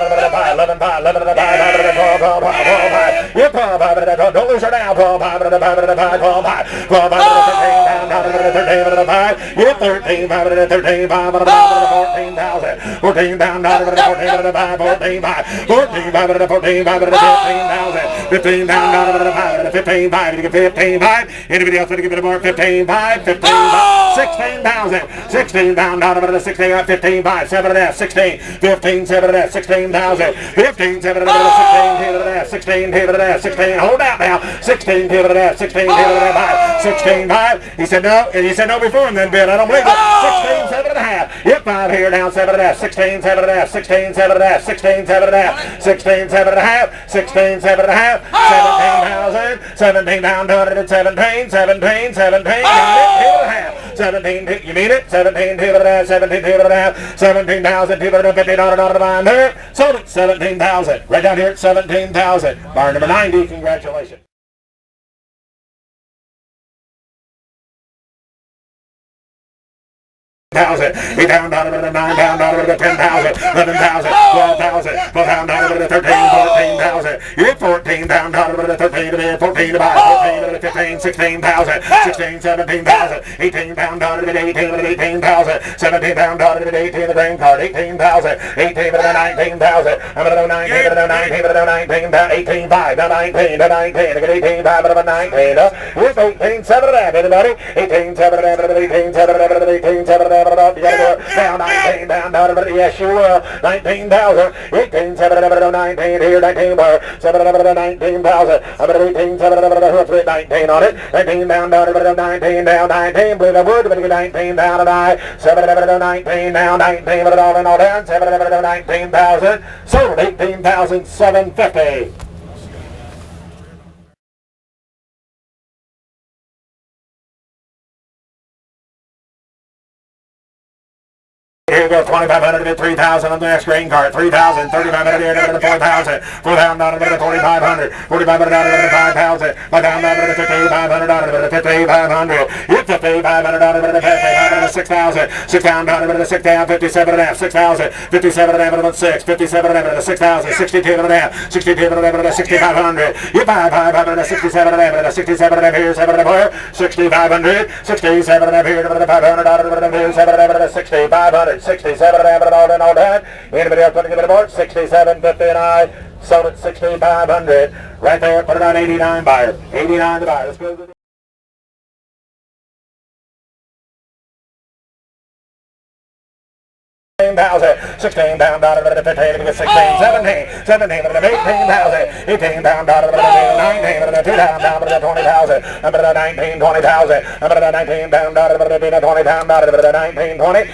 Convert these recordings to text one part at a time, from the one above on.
11 5, 11 5, 12 5, yeah, 12 5, don't lose her now, 12 5, 12 5, 12 5, 12 5, 13 down, 13 5, yeah, 13 5, 13 5, 14,000, 14 down, 14 5, 14 5, 14 5, 14 5, 15,000, 15 down, 15 5, you get 15 5, anybody else want to give it a more, 15 5, 15 5, 16,000, 16 down, 16, 15 5, 7 and a half, 16, 15, 7 and a half, 16,000, 15, 7 and a half, 16, 10 and a half, 16, hold out now, 16, 10 and a half, 16, 10 and a half, 16 5, he said no, and he said no before him then, Ben, I don't believe it, 16, 7 and a half, yep, 5 here down, 7 and a half, 16, 7 and a half, 16, 7 and a half, 16, 7 and a half, 16, 7 and a half, 16, 7 and a half, 17,000, 17 down, 17, 17, 17, got it, 17, you mean it? 17, 2 and a half, 17, 2 and a half, 17,000, 250 on the line there. Sold it, 17,000. Right down here at 17,000. Bar number 90, congratulations. $8 down, $9 down, $10,000, $11,000, $12,000, $12 down, $13,000, $14,000, yeah, $14 down, $13,000, $14 to buy, $14 to 15, $16,000, $16, $17,000, $18 down, $18,000, $17 down, $18 the green card, $18,000, $18 to $19,000, I'm going to know $19, $18, $5, $19, I get $18, $5, $19, with $18, $7, anybody? $18, $7, $18, $7, $18, $7, you gotta go down 19, down, yes you will, 19,000, 18, 7, 19, here, 19, 7, 19,000, I'm at 18, 7, 19 on it, 19 down, 19, down, 19, believe I would, but you get 19 down, and I, 7, 19, down, 19, but it all in all down, 7, 19,000, sold 18,750. Here goes 2,500 to 3,000 on the next green card. 3,000, 3,500 here to 4,000. 4,000 down to 4,500. 4,500 down to 5,000. 5,000 down to 5,500 down to 5,500. Yep, 5,500 down to 5,500 to 6,000. 6,000 down to 6,000. 57 and a half. 6,000. 57 and a half to 6. 57 and a half to 6,000. 62 and a half. 62 and a half to 6,500. Yep, 5,500 to 67 and a half to 67 and a half here. 7 and a half here. 6,500. 67 and a half here to 500 down to 7 and a half to 6,500. 67 and a half all in all that. Anybody else want to give it a more? 67, 59, Sold at 6,500. Right there, put it on 89 buyer. 89 the buyer. Let's go. 16 pound dollar, 15, 16, 17, 17, 18,000, 18 pound dollar, 19, 2 pound dollar, 20,000, 19, 20,000, 19 pound dollar, 20 pound dollar, 19, 20,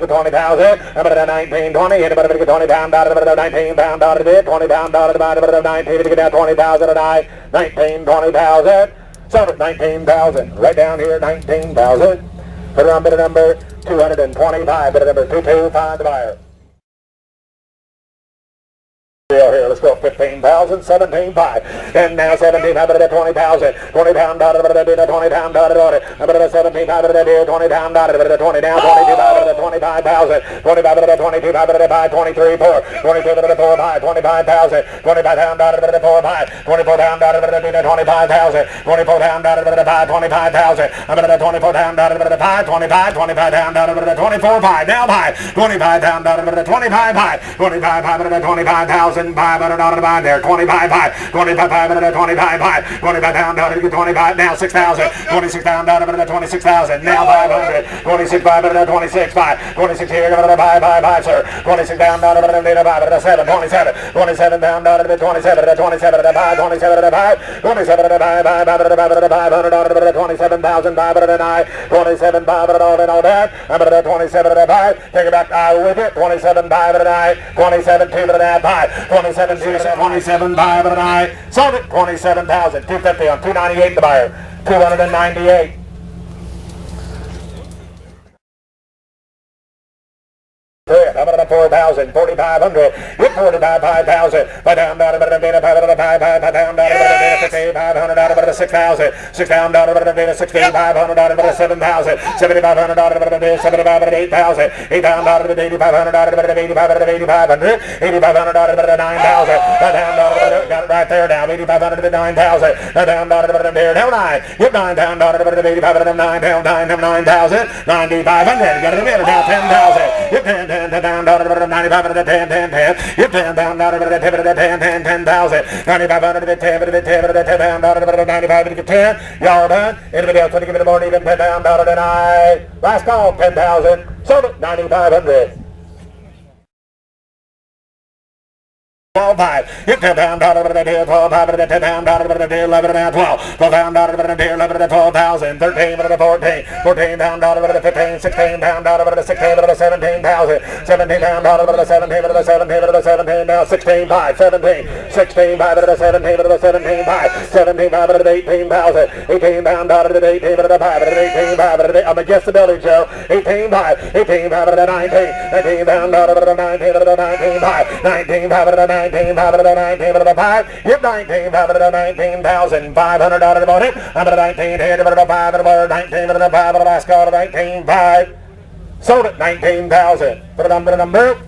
20,000, 19, 20, 20 pound dollar, 19 pound dollar, 20 pound dollar, divided 19, to get down 20,000 a night, 19, 20,000, so 19,000, right down here, 19,000. Put it on bid number 225, bid number 225, the buyer. Here, let's go 15,000, 17,500, and now 17,500 at 20,000, 20 pound dollar, 20 pound dollar, 17,500 at here, 20 pound dollar, 20 down, 22,500 at 25,000, 25,000 at 22,500 at 5, 23, 4, 22,000 at 4, 5, 25,000, 25 pound dollar, 4, 5, 24 pound dollar, 25,000, 24 pound dollar, 5, 25,000, I'm at 24 pound dollar, 5, 25, 25 pound dollar, 24, 5, now 5, 25 pound dollar, 25, 5, 25, 500 at 25,000. $500 buy there, 25, 5, 25, 500, 25, 5, 25 pound dollar, 25, now 6,000, 26 pound dollar, 26,000, now 500, 26, 500, 26, 5, 26 here, 5, 5, sir, 26 pound dollar, 5, 7, 27, 27 pound dollar, 27, 27, 5, 27, 5, 27, 5, 500, 27,509, 27, 500, all in all that, I'm at 27, 5, take it back, with it, 27, 509, 27, 2, 5, 27, 27, 5 and I sold it 27,000, 250 on 298 the buyer, 298. I'm at 4,000, 4,500, hit 45, 5,000, 5 down, 5 down, 500, 6,000, 6 down, 16,500, 7,000, 7,500, 7,500, 8,000, 8 down, 8,500, 8,500, 8,500, 9,000, got it right there now, 8,500, 9,000, down, there, down 9, hit 9 down, 8,500, 9 down, 9,000, 9,500, got it in there, now 10,000, hit 10, down, 95 to 10, 10, 10. You 10 down, 10, 10,000. 9,500 to 10, 10 down, 95 to 10. Y'all done? Anybody else want to give it more than even 10 down, tonight? Last call, 10,000. Sold it, 9,500. 12,500. Hit 10 down, 12,500, 10 down, 11 down, 12. 12 down, 11, 12,000. 13, 14. 14 down, 15. 16 down, 16, 17,000. 17 down, 17, 17, now 16, 5, 17. 16, 5, 17, 17, 5. 17, 5, 18,000. 18 down, 18, 5, 18, 5. I'm against the building, Joe. 18, 5, 18, 5, 19. 19 down, 19, 5. 19, 5, 19, 5, hit 19, 19,500 about it. I'm at 19, hit 5, 19, 5, last call, 19, 5. Sold it, 19,000. Put it on the number.